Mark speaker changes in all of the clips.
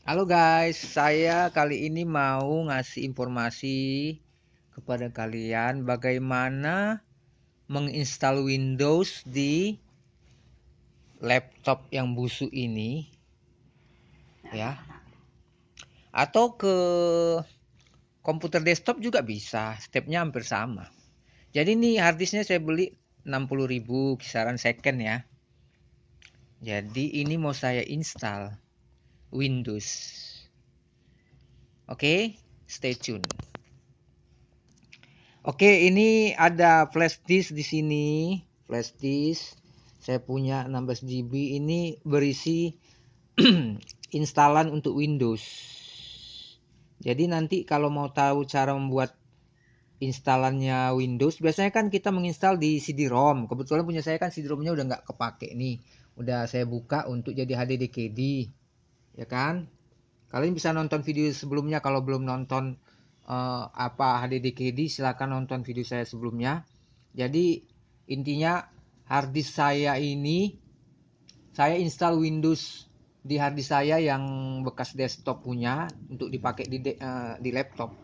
Speaker 1: Halo guys, saya kali ini mau ngasih informasi kepada kalian bagaimana menginstal Windows di laptop yang busuk ini ya. Atau ke komputer desktop juga bisa, stepnya hampir sama. Jadi ini harddisknya saya beli 60.000 kisaran second ya. Jadi ini mau saya install Windows. Oke, stay tune. Oke, ini ada flash disk di sini. Flash disk. Saya punya 16 GB. Ini berisi instalan untuk Windows. Jadi nanti kalau mau tahu cara membuat instalannya Windows, biasanya kan kita menginstal di CD-ROM. Kebetulan punya saya kan CD-ROM-nya udah nggak kepake nih. Udah saya buka untuk jadi HDDKD, ya kan? Kalian bisa nonton video sebelumnya kalau belum nonton HDDKD, silakan nonton video saya sebelumnya. Jadi intinya harddisk saya ini saya install Windows di harddisk saya yang bekas desktop punya untuk dipakai di laptop.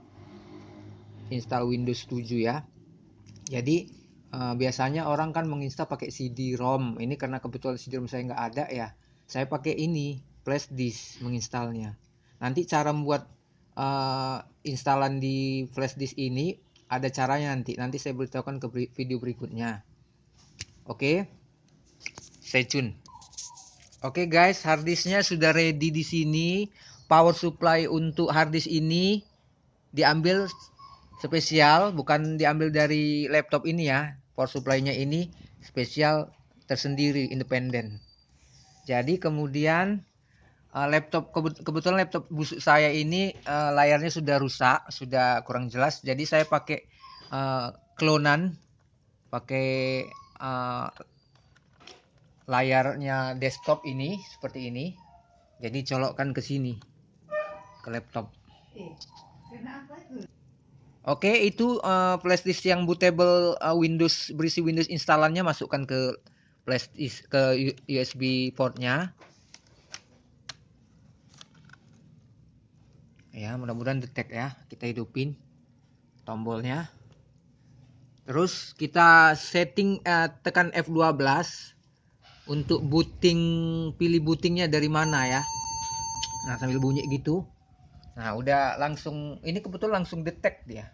Speaker 1: Install Windows 7 ya. Jadi biasanya orang kan menginstal pakai CD-ROM. Ini karena kebetulan CD-ROM saya nggak ada ya. Saya pakai ini flash disk menginstalnya. Nanti cara membuat instalan di flash disk ini ada caranya nanti. Nanti saya beritahukan ke video berikutnya. Oke, stay tune. Oke guys, harddisknya sudah ready di sini. Power supply untuk harddisk ini diambil spesial, bukan diambil dari laptop ini ya. Power supply-nya ini spesial tersendiri, independen. Jadi kemudian kebetulan laptop busuk saya ini layarnya sudah rusak, sudah kurang jelas. Jadi saya pakai klonan, pakai layarnya desktop ini seperti ini. Jadi colokkan ke sini, ke laptop. Oke, itu flash disk yang bootable Windows, berisi Windows instalannya, masukkan ke flash disk, ke USB portnya. Ya, mudah-mudahan detect ya. Kita hidupin tombolnya. Terus kita setting, tekan F12 untuk booting, pilih bootingnya dari mana ya. Nah, sambil bunyi gitu. Nah, udah langsung, ini kebetulan langsung detect dia.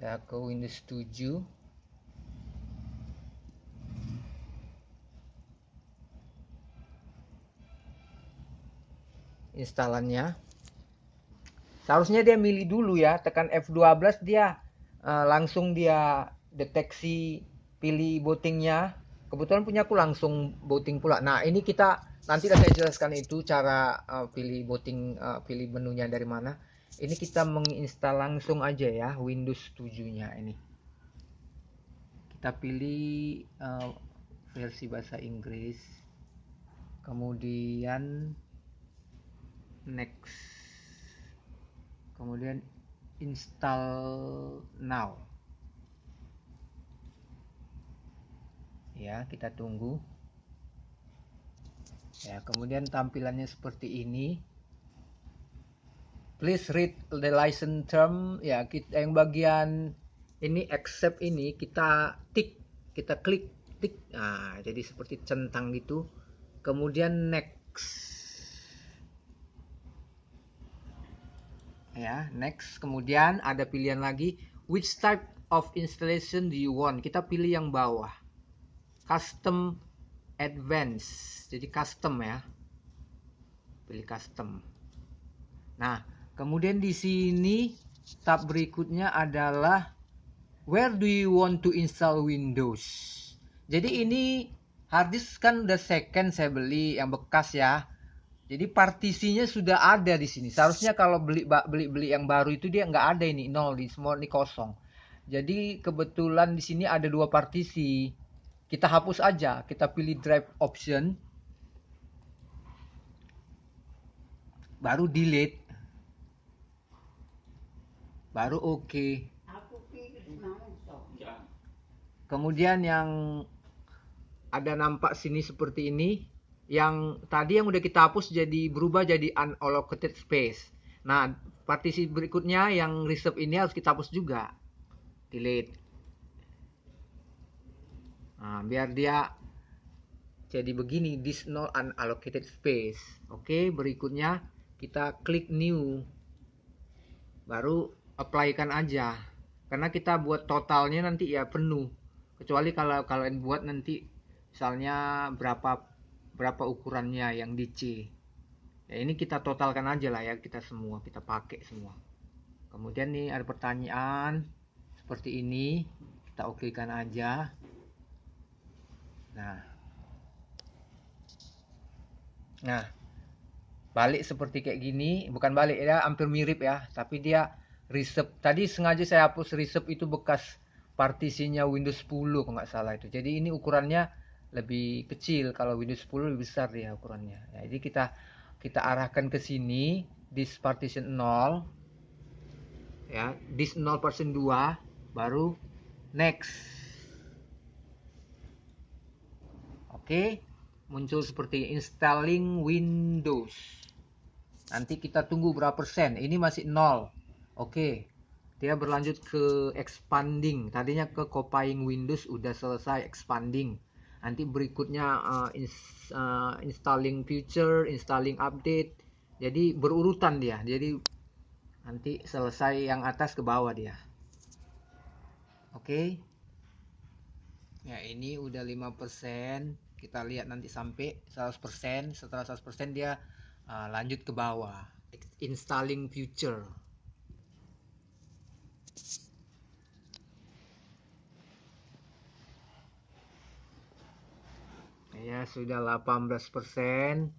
Speaker 1: Udah ke Windows 7. Instalannya. Seharusnya dia milih dulu ya, tekan F12 dia langsung dia deteksi pilih bootingnya. Kebetulan punya aku langsung booting pula. Nah, ini kita nanti saya jelaskan itu cara pilih booting, pilih menunya dari mana. Ini kita menginstal langsung aja ya Windows 7-nya ini. Kita pilih versi bahasa Inggris. Kemudian next. Kemudian install now. Ya, kita tunggu. Ya, kemudian tampilannya seperti ini. Please read the license term. Ya, kita yang bagian ini accept ini kita tik, kita klik tik. Nah, jadi seperti centang gitu. Kemudian next. Ya, next. Kemudian ada pilihan lagi, which type of installation do you want? Kita pilih yang bawah. Custom advanced. Jadi custom ya. Pilih custom. Nah, kemudian di sini tab berikutnya adalah where do you want to install Windows. Jadi ini harddisk kan udah second saya beli yang bekas ya. Jadi partisinya sudah ada di sini. Seharusnya kalau beli yang baru itu dia nggak ada, ini nol, di semua ini kosong. Jadi kebetulan di sini ada dua partisi. Kita hapus aja, kita pilih drive option, baru delete, baru oke. Kemudian yang ada nampak sini seperti ini. Yang tadi yang udah kita hapus jadi berubah jadi unallocated space. Nah, partisi berikutnya yang reserve ini harus kita hapus juga. Delete. Nah, biar dia jadi begini, this no unallocated space. Oke, berikutnya kita klik new. Baru apply kan aja. Karena kita buat totalnya nanti ya penuh. Kecuali kalau kalian buat nanti misalnya berapa ukurannya yang di C. Ya ini kita totalkan aja lah ya, kita semua kita pakai semua. Kemudian nih ada pertanyaan seperti ini, kita okekan aja. Nah, balik seperti kayak gini, bukan balik ya, hampir mirip ya, tapi dia reserve. Tadi sengaja saya hapus reserve itu bekas partisinya Windows 10 kalau nggak salah itu. Jadi ini ukurannya lebih kecil, kalau Windows 10 lebih besar dia ukurannya. Ya, jadi kita arahkan ke sini, disk partition 0 ya, disk 0/2 baru next. Oke, muncul seperti installing Windows. Nanti kita tunggu berapa persen. Ini masih 0. Oke. Dia berlanjut ke expanding. Tadinya ke copying Windows udah selesai expanding. Nanti berikutnya installing feature, installing update. Jadi berurutan dia. Jadi nanti selesai yang atas ke bawah dia. Oke. Ya, ini udah 5%. Kita lihat nanti sampai 100%. Setelah 100% dia lanjut ke bawah. Installing future. Ya, sudah 18%.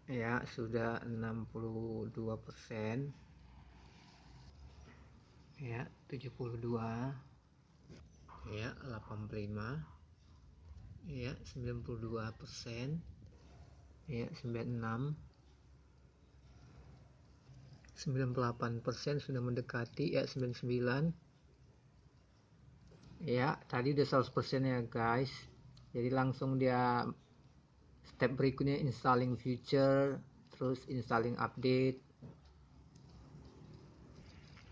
Speaker 1: Ya, sudah 62%. Ya, 72. Ya, 85. Ya, 92%. Ya, 96. 98% sudah mendekati. Ya, 99. Ya, tadi udah 100% ya guys. Jadi langsung dia step berikutnya installing feature, terus installing update.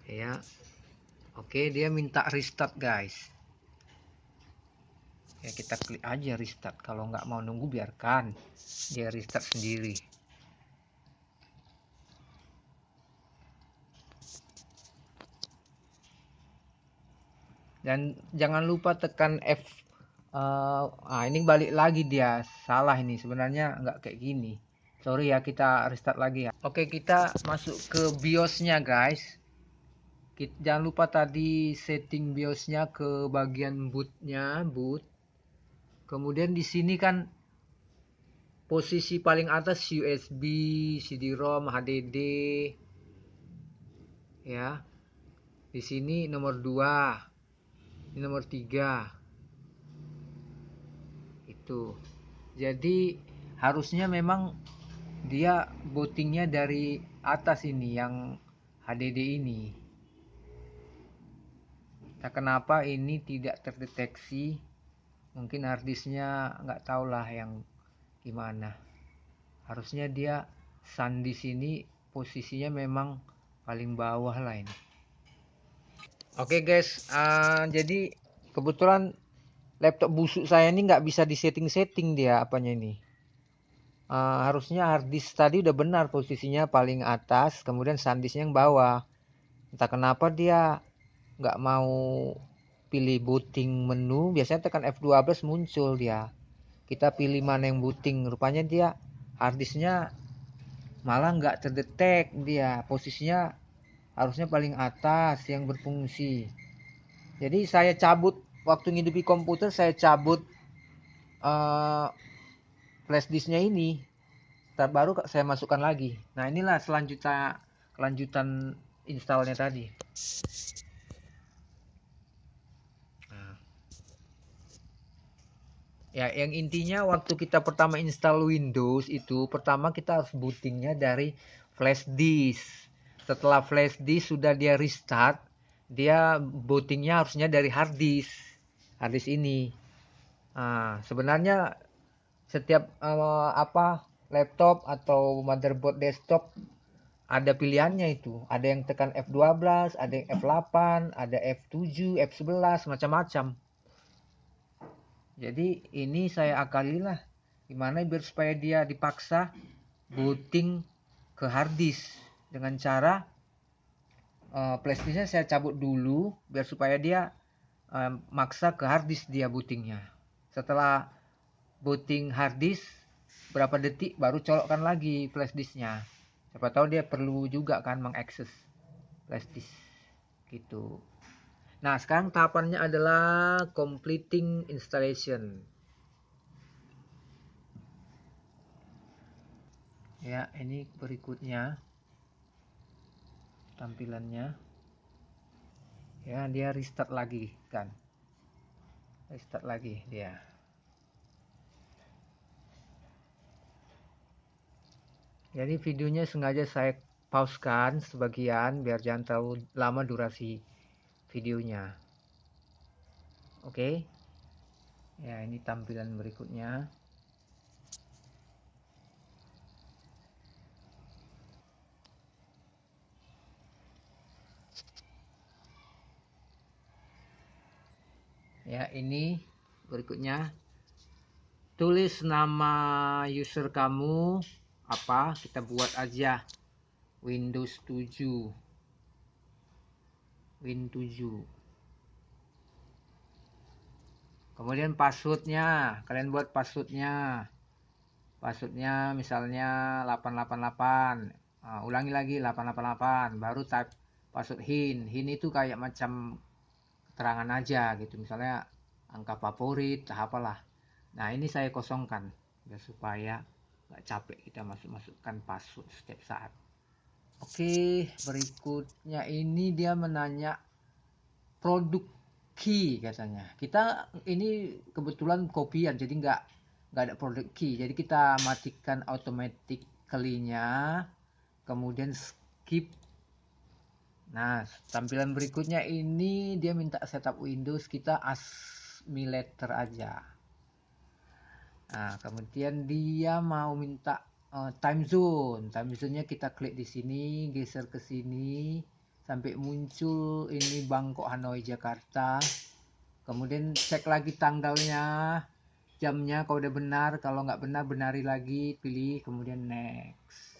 Speaker 1: Ya. Oke, dia minta restart guys. Ya kita klik aja restart. Kalau nggak mau nunggu biarkan dia restart sendiri. Dan jangan lupa tekan F. Ini balik lagi dia salah ini, sebenarnya nggak kayak gini. Sorry ya, kita restart lagi ya. Oke, kita masuk ke BIOS-nya guys. Jangan lupa tadi setting BIOS-nya ke bagian bootnya, boot. Kemudian di sini kan posisi paling atas USB, CD-ROM, HDD. Ya. Di sini nomor 2. Ini nomor 3. Itu. Jadi harusnya memang dia bootingnya dari atas ini yang HDD ini. Nah, kenapa ini tidak terdeteksi? Mungkin harddisknya nggak tahulah yang gimana. Harusnya dia SAN di sini posisinya memang paling bawah lah ini. Oke guys, jadi kebetulan laptop busuk saya ini nggak bisa di setting dia apanya ini. Harusnya harddisk tadi udah benar posisinya paling atas, kemudian SANdisknya yang bawah. Entah kenapa dia nggak mau pilih booting menu. Biasanya tekan F12 muncul dia. Kita pilih mana yang booting, rupanya dia harddisknya malah nggak terdetek, dia posisinya harusnya paling atas yang berfungsi. Jadi saya cabut waktu ngidupi komputer, saya cabut flash disknya ini, baru saya masukkan lagi. Nah, inilah kelanjutan installnya tadi. Ya, yang intinya waktu kita pertama install Windows itu, pertama kita harus bootingnya dari flash disk. Setelah flash disk sudah dia restart, dia bootingnya harusnya dari hard disk ini. Nah, sebenarnya setiap laptop atau motherboard desktop ada pilihannya itu. Ada yang tekan F12, ada yang F8, ada F7, F11, macam-macam. Jadi ini saya akalilah gimana biar supaya dia dipaksa booting ke hard disk dengan cara flash disknya saya cabut dulu biar supaya dia maksa ke hard disk dia bootingnya. Setelah booting hard disk berapa detik baru colokkan lagi flash disknya. Siapa tahu dia perlu juga kan mengakses flash disk gitu. Nah, sekarang tahapannya adalah completing installation. Ya, ini berikutnya tampilannya. Ya, dia restart lagi kan. Restart lagi dia. Jadi videonya sengaja saya pausekan sebagian biar jangan terlalu lama durasi videonya. Oke. Ya, ini tampilan berikutnya. Ya, ini berikutnya. Tulis nama user kamu apa, kita buat aja Windows 7. Win 7. Kemudian passwordnya, kalian buat passwordnya. Passwordnya misalnya 888. Nah, ulangi lagi 888. Baru type password hint. Hint itu kayak macam keterangan aja gitu. Misalnya angka favorit, apalah. Nah, ini saya kosongkan biar supaya nggak capek kita masukkan password setiap saat. Oke, berikutnya ini dia menanya produk key katanya. Kita ini kebetulan kopian jadi nggak ada produk key. Jadi kita matikan automatically-nya, kemudian skip. Nah, tampilan berikutnya ini dia minta setup Windows, kita asmilator aja. Nah, kemudian dia mau minta time zone. Time zone-nya kita klik di sini, geser ke sini sampai muncul ini Bangkok, Hanoi, Jakarta. Kemudian cek lagi tanggalnya, jamnya kalau udah benar, kalau nggak benar benari lagi, pilih kemudian next.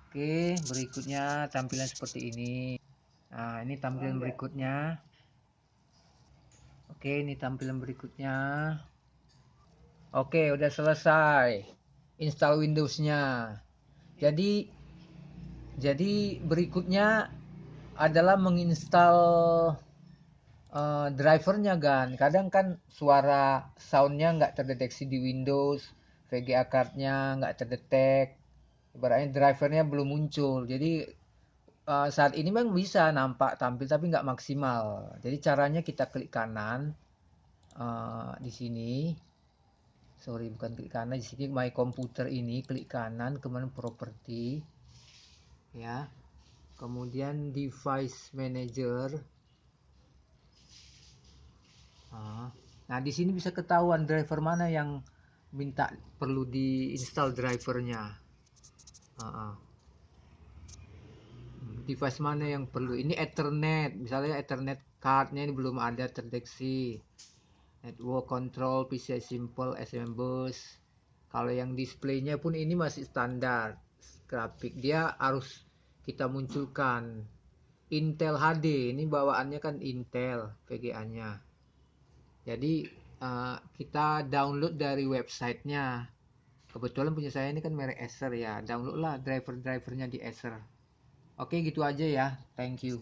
Speaker 1: Oke, berikutnya tampilan seperti ini. Nah, ini tampilan berikutnya. Oke, ini tampilan berikutnya. Oke, udah selesai install Windows-nya. Jadi berikutnya adalah menginstal drivernya kan. Kadang kan suara soundnya nggak terdeteksi di Windows, VGA cardnya nggak terdetek, ibaratnya drivernya belum muncul. Jadi saat ini memang bisa nampak tampil tapi nggak maksimal. Jadi caranya kita klik kanan di sini. Sorry, bukan klik kanan, di sini My Computer ini klik kanan, kemudian Property, ya. Kemudian Device Manager. Nah, di sini bisa ketahuan driver mana yang minta perlu diinstal drivernya. Device mana yang perlu. Ini Ethernet, misalnya Ethernet cardnya ini belum ada terdeteksi. Network control, PCI simple, SMM bus. Kalau yang displaynya pun ini masih standar grafik, dia harus kita munculkan Intel HD. Ini bawaannya kan Intel VGA-nya. Jadi kita download dari websitenya. Kebetulan punya saya ini kan merek Acer ya. Download lah driver-drivernya di Acer. Oke, gitu aja ya. Thank you.